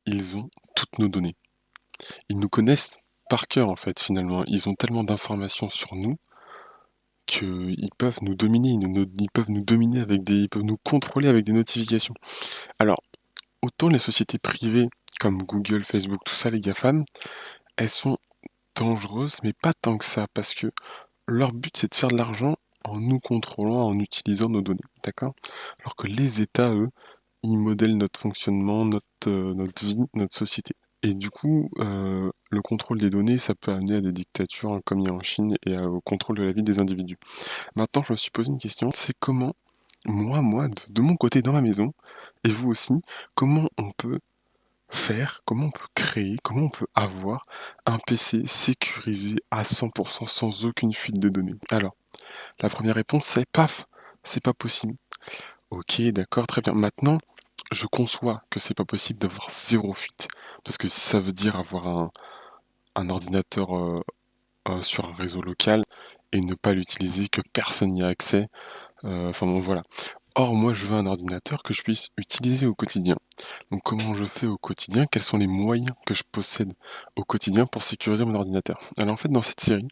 ils ont toutes nos données. Ils nous connaissent par cœur, en fait, finalement. Ils ont tellement d'informations sur nous qu'ils peuvent nous dominer. Ils peuvent nous dominer ils peuvent nous contrôler avec des notifications. Alors, autant les sociétés privées comme Google, Facebook, tout ça, les GAFAM, elles sont dangereuses, mais pas tant que ça, parce que leur but, c'est de faire de l'argent en nous contrôlant, en utilisant nos données, d'accord? Alors que les États, eux, ils modèlent notre fonctionnement, notre vie, notre société. Et du coup, le contrôle des données, ça peut amener à des dictatures, hein, comme il y a en Chine, et au contrôle de la vie des individus. Maintenant, je me suis posé une question, c'est comment, moi, de mon côté, dans ma maison, et vous aussi, comment on peut comment on peut créer, comment on peut avoir un PC sécurisé à 100% sans aucune fuite de données? Alors, la première réponse, c'est paf, c'est pas possible. Ok, d'accord, très bien. Maintenant, je conçois que c'est pas possible d'avoir zéro fuite. Parce que si ça veut dire avoir un ordinateur sur un réseau local et ne pas l'utiliser, que personne n'y a accès, enfin bon, voilà. Or, moi, je veux un ordinateur que je puisse utiliser au quotidien. Donc, comment je fais au quotidien? Quels sont les moyens que je possède au quotidien pour sécuriser mon ordinateur? Alors, en fait, dans cette série,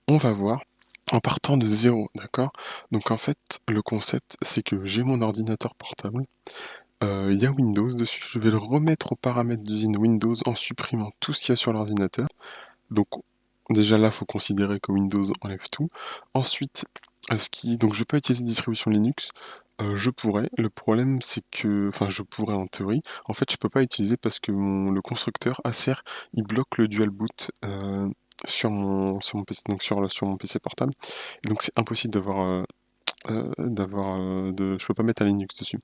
on va voir en partant de zéro, d'accord? Donc, en fait, le concept, c'est que j'ai mon ordinateur portable. Il y a Windows dessus. Je vais le remettre aux paramètres d'usine Windows en supprimant tout ce qu'il y a sur l'ordinateur. Donc, déjà là, il faut considérer que Windows enlève tout. Ensuite, donc je ne vais pas utiliser de distribution Linux. Je pourrais. Le problème, c'est que, enfin, je pourrais en théorie. En fait, je peux pas utiliser parce que le constructeur Acer, il bloque le dual boot sur mon PC, donc sur mon PC portable. Et donc, c'est impossible je peux pas mettre un Linux dessus.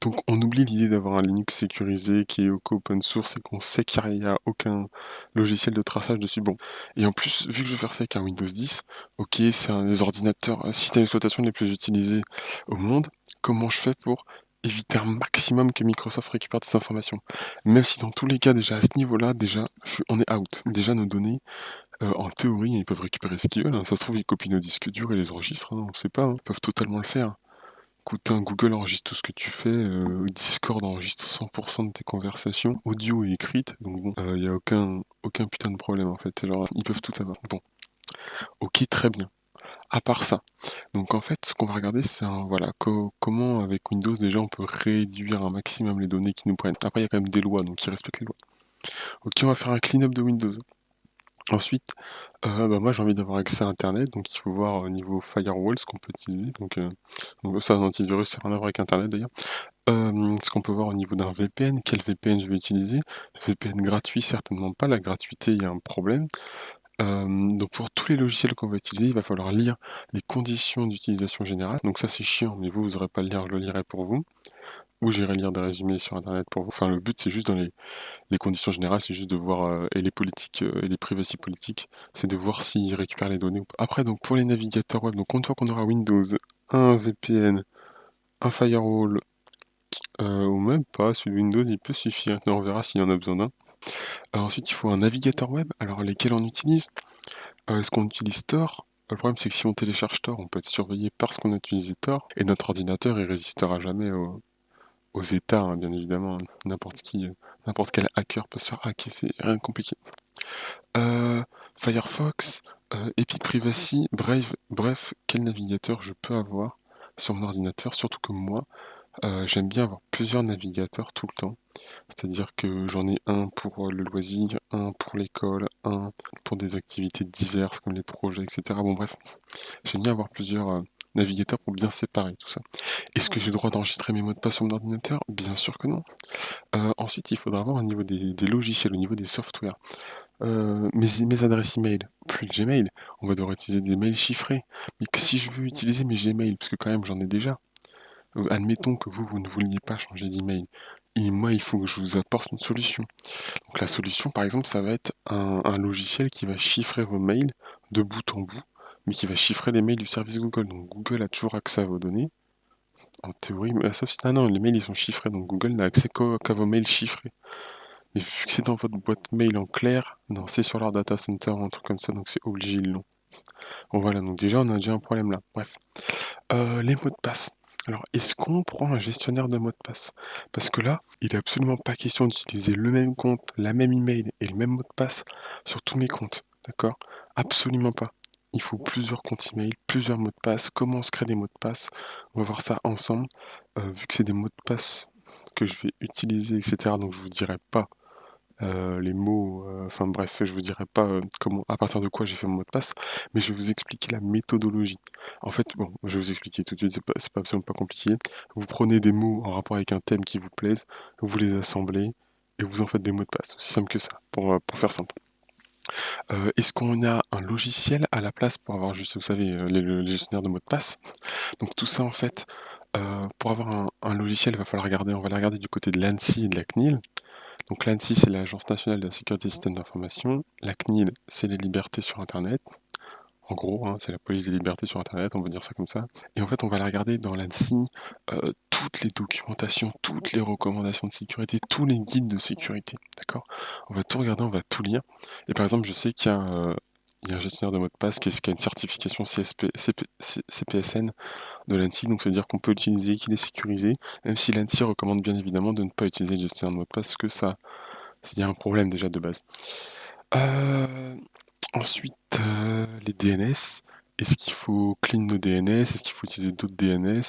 Donc on oublie l'idée d'avoir un Linux sécurisé qui est open source et qu'on sait qu'il n'y a aucun logiciel de traçage dessus. Bon. Et en plus, vu que je vais faire ça avec un Windows 10, ok, c'est un des ordinateurs, système d'exploitation les plus utilisés au monde. Comment je fais pour éviter un maximum que Microsoft récupère des informations? Même si dans tous les cas, déjà à ce niveau-là, déjà, on est out. Déjà nos données, en théorie, ils peuvent récupérer ce qu'ils veulent, hein. Ça se trouve, ils copient nos disques durs et les enregistrent, hein, on sait pas, hein. Ils peuvent totalement le faire. Écoute, hein, Google enregistre tout ce que tu fais, Discord enregistre 100% de tes conversations, audio et écrites, donc bon, il y a aucun putain de problème en fait. Genre, ils peuvent tout avoir. Bon, ok, très bien. À part ça, donc en fait, ce qu'on va regarder, c'est voilà, comment avec Windows déjà on peut réduire un maximum les données qui nous prennent. Après, il y a quand même des lois, donc ils respectent les lois. Ok, on va faire un clean-up de Windows. Ensuite, bah, moi j'ai envie d'avoir accès à Internet, donc il faut voir au niveau firewall ce qu'on peut utiliser. Donc ça, un antivirus, ça n'a rien à voir avec Internet d'ailleurs. Ce qu'on peut voir au niveau d'un VPN, quel VPN je vais utiliser? Le VPN gratuit, certainement pas. La gratuité, il y a un problème. Donc pour tous les logiciels qu'on va utiliser, il va falloir lire les conditions d'utilisation générale. Donc ça c'est chiant, mais vous n'aurez pas à le lire, je le lirai pour vous. Ou j'irai lire des résumés sur Internet pour vous. Enfin, le but c'est juste dans les conditions générales, c'est juste de voir, et les politiques, et les privacy politiques, c'est de voir s'ils récupèrent les données ou pas. Après, donc pour les navigateurs web, donc une fois qu'on aura Windows, un VPN, un firewall, ou même pas, celui de Windows il peut suffire. On verra s'il y en a besoin d'un. Ensuite, il faut un navigateur web. Alors, lesquels on utilise? Est-ce qu'on utilise Tor? Le problème, c'est que si on télécharge Tor, on peut être surveillé parce qu'on a utilisé Tor, et notre ordinateur, il résistera jamais aux États, hein, bien évidemment. N'importe quel hacker peut se faire hacker, c'est rien de compliqué. Euh, Firefox, Epic Privacy, bref, quel navigateur je peux avoir sur mon ordinateur, surtout que moi, j'aime bien avoir plusieurs navigateurs tout le temps. C'est-à-dire que j'en ai un pour le loisir, un pour l'école, un pour des activités diverses comme les projets, etc. Bon bref, j'aime bien avoir plusieurs navigateurs pour bien séparer tout ça. Est-ce que j'ai le droit d'enregistrer mes mots de passe sur mon ordinateur? Bien sûr que non. Ensuite, il faudra voir au niveau des logiciels, au niveau des softwares. Mes adresses email, plus de Gmail, on va devoir utiliser des mails chiffrés. Mais si je veux utiliser mes Gmail, parce que quand même j'en ai déjà, admettons que vous ne vouliez pas changer d'email, et moi il faut que je vous apporte une solution. Donc la solution par exemple ça va être un logiciel qui va chiffrer vos mails de bout en bout, mais qui va chiffrer les mails du service Google. Donc Google a toujours accès à vos données, en théorie, mais sauf si... Ah non, les mails ils sont chiffrés, donc Google n'a accès qu'à vos mails chiffrés. Mais vu que c'est dans votre boîte mail en clair, non, c'est sur leur data center ou un truc comme ça, donc c'est obligé, ils l'ont. Bon voilà, donc déjà on a déjà un problème là. Bref. Les mots de passe. Alors, est-ce qu'on prend un gestionnaire de mot de passe? Parce que là, il est absolument pas question d'utiliser le même compte, la même email et le même mot de passe sur tous mes comptes, d'accord? Absolument pas. Il faut plusieurs comptes email, plusieurs mots de passe. Comment on se crée des mots de passe? On va voir ça ensemble. Vu que c'est des mots de passe que je vais utiliser, etc. Donc je vous dirai pas les mots, enfin bref, je vous dirai pas comment, à partir de quoi j'ai fait mon mot de passe, mais je vais vous expliquer la méthodologie. En fait, bon, je vais vous expliquer tout de suite, c'est pas absolument pas compliqué. Vous prenez des mots en rapport avec un thème qui vous plaise, vous les assemblez et vous en faites des mots de passe. Aussi simple que ça, pour faire simple. Est-ce qu'on a un logiciel à la place pour avoir juste, vous savez, les gestionnaires de mots de passe? Donc tout ça en fait, pour avoir un logiciel, il va falloir regarder, on va aller regarder du côté de l'ANSSI et de la CNIL. Donc l'ANSSI, c'est l'Agence nationale de la sécurité des systèmes d'information. La CNIL, c'est les libertés sur Internet. En gros, hein, c'est la police des libertés sur Internet, on va dire ça comme ça. Et en fait, on va aller regarder dans l'ANSSI toutes les documentations, toutes les recommandations de sécurité, tous les guides de sécurité. D'accord? On va tout regarder, on va tout lire. Et par exemple, je sais il y a un gestionnaire de mot de passe qui a une certification CPSN de l'ANSSI, donc ça veut dire qu'on peut l'utiliser, qu'il est sécurisé, même si l'ANSSI recommande bien évidemment de ne pas utiliser le gestionnaire de mot de passe, parce que ça, il y a un problème déjà de base. Euh, Ensuite, les DNS. Est-ce qu'il faut clean nos DNS? Est-ce qu'il faut utiliser d'autres DNS?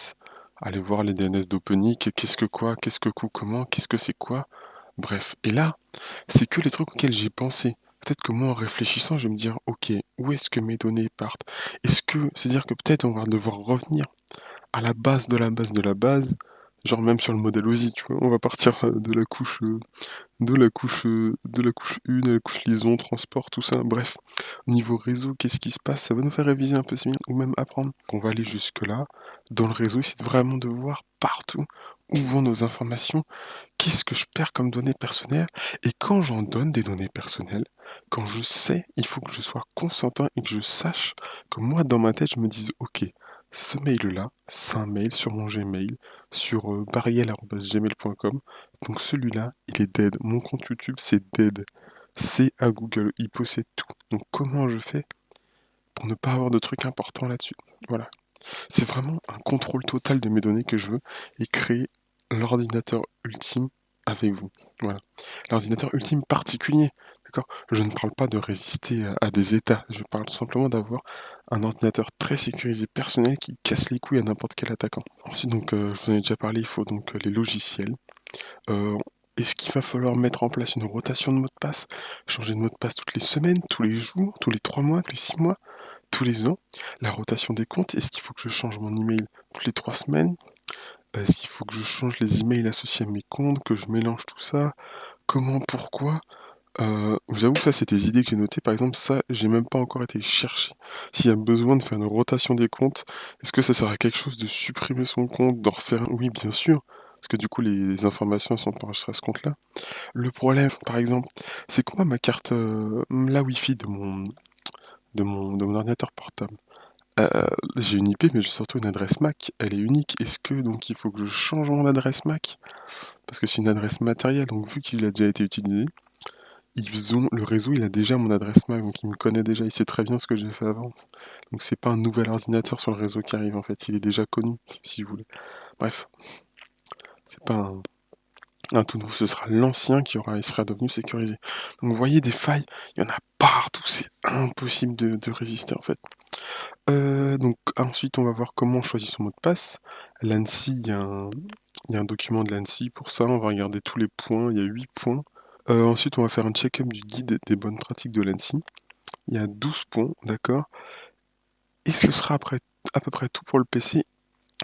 Aller voir les DNS d'OpenIC. Qu'est-ce que quoi? Qu'est-ce que coup? Comment? Qu'est-ce que c'est quoi? Bref. Et là, c'est que les trucs auxquels j'ai pensé. Peut-être que moi, en réfléchissant, je vais me dire, ok, où est-ce que mes données partent? C'est-à-dire que peut-être on va devoir revenir à la base de la base de la base, genre même sur le modèle OSI, tu vois, on va partir de la couche 1 à la couche liaison, transport, tout ça, bref. Niveau réseau, qu'est-ce qui se passe? Ça va nous faire réviser un peu ces ou même apprendre. On va aller jusque-là. Dans le réseau, c'est vraiment de voir partout où vont nos informations, qu'est-ce que je perds comme données personnelles, et quand j'en donne des données personnelles, quand je sais, il faut que je sois consentant et que je sache que moi, dans ma tête, je me dise, ok, ce mail-là, c'est un mail sur mon Gmail, sur bariel@gmail.com. Donc celui-là, il est dead. Mon compte YouTube, c'est dead. C'est à Google, il possède tout. Donc comment je fais pour ne pas avoir de trucs importants là-dessus? Voilà. C'est vraiment un contrôle total de mes données que je veux et créer l'ordinateur ultime avec vous. Voilà. L'ordinateur ultime particulier. D'accord? Je ne parle pas de résister à des états. Je parle simplement d'avoir un ordinateur très sécurisé personnel qui casse les couilles à n'importe quel attaquant. Ensuite, donc, je vous en ai déjà parlé, il faut donc les logiciels. Euh, Est-ce qu'il va falloir mettre en place une rotation de mot de passe? Changer de mot de passe toutes les semaines, tous les jours, tous les 3 mois, tous les 6 mois, tous les ans? La rotation des comptes, est-ce qu'il faut que je change mon email toutes les 3 semaines? Est-ce qu'il faut que je change les emails associés à mes comptes, que je mélange tout ça? Comment, pourquoi? J'avoue que ça, c'est des idées que j'ai notées. Par exemple, ça, j'ai même pas encore été chercher. S'il y a besoin de faire une rotation des comptes, est-ce que ça sert à quelque chose de supprimer son compte, d'en refaire un? Oui, bien sûr, parce que du coup, les informations sont enregistrées à ce compte-là. Le problème, par exemple, c'est que moi, ma carte, la Wi-Fi de mon ordinateur portable, heu, j'ai une IP, mais j'ai surtout une adresse MAC. Elle est unique. Est-ce que donc il faut que je change mon adresse MAC? Parce que c'est une adresse matérielle, donc vu qu'il a déjà été utilisé, le réseau, il a déjà mon adresse MAC, donc il me connaît déjà, il sait très bien ce que j'ai fait avant. Donc c'est pas un nouvel ordinateur sur le réseau qui arrive en fait, il est déjà connu, si vous voulez. Bref, c'est pas un tout nouveau, ce sera l'ancien il sera devenu sécurisé. Donc vous voyez des failles, il y en a partout, c'est impossible de résister en fait. Donc ensuite on va voir comment on choisit son mot de passe. L'ANSSI, il y a un document de l'ANSSI pour ça, on va regarder tous les points, il y a 8 points. Ensuite on va faire un check-up du guide des bonnes pratiques de l'ANSSI. Il y a 12 points, d'accord? Et ce sera après à peu près tout pour le PC.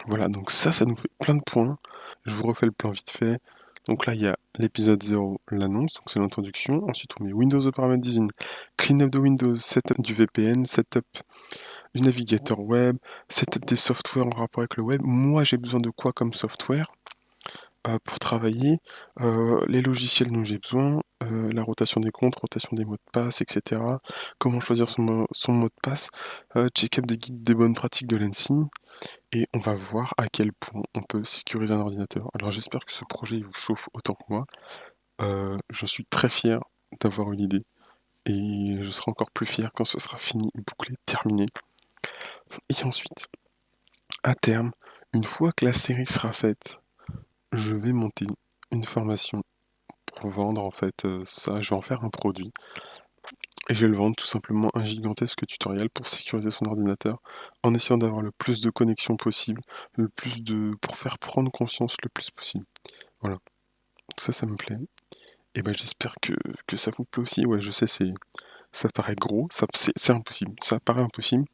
Voilà, donc ça nous fait plein de points. Je vous refais le plan vite fait. Donc là, il y a l'épisode 0, l'annonce, donc c'est l'introduction. Ensuite, on met Windows de paramètres d'usine, clean-up de Windows, setup du VPN, setup du navigateur web, setup des softwares en rapport avec le web. Moi, j'ai besoin de quoi comme software pour travailler? Les logiciels dont j'ai besoin, la rotation des comptes, rotation des mots de passe, etc. Comment choisir son mot de passe, check-up des guides des bonnes pratiques de l'ANSSI, et on va voir à quel point on peut sécuriser un ordinateur. Alors j'espère que ce projet il vous chauffe autant que moi. Je suis très fier d'avoir eu l'idée et je serai encore plus fier quand ce sera fini, bouclé, terminé. Et ensuite, à terme, Une fois que la série sera faite, je vais monter une formation pour vendre en fait ça. Je vais en faire un produit et je vais le vendre tout simplement un gigantesque tutoriel pour sécuriser son ordinateur en essayant d'avoir le plus de connexions possible, pour faire prendre conscience le plus possible. Voilà, ça me plaît. Et ben j'espère que ça vous plaît aussi. Ouais, je sais, ça paraît gros, c'est impossible. Ça paraît impossible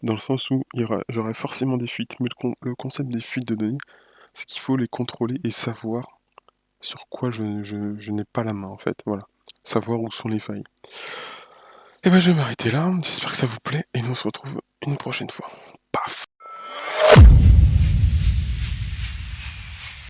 dans le sens où j'aurai forcément des fuites, mais le concept des fuites de données, c'est qu'il faut les contrôler et savoir sur quoi je n'ai pas la main en fait. Voilà, savoir où sont les failles. Et ben je vais m'arrêter là. J'espère que ça vous plaît et nous on se retrouve une prochaine fois. Paf!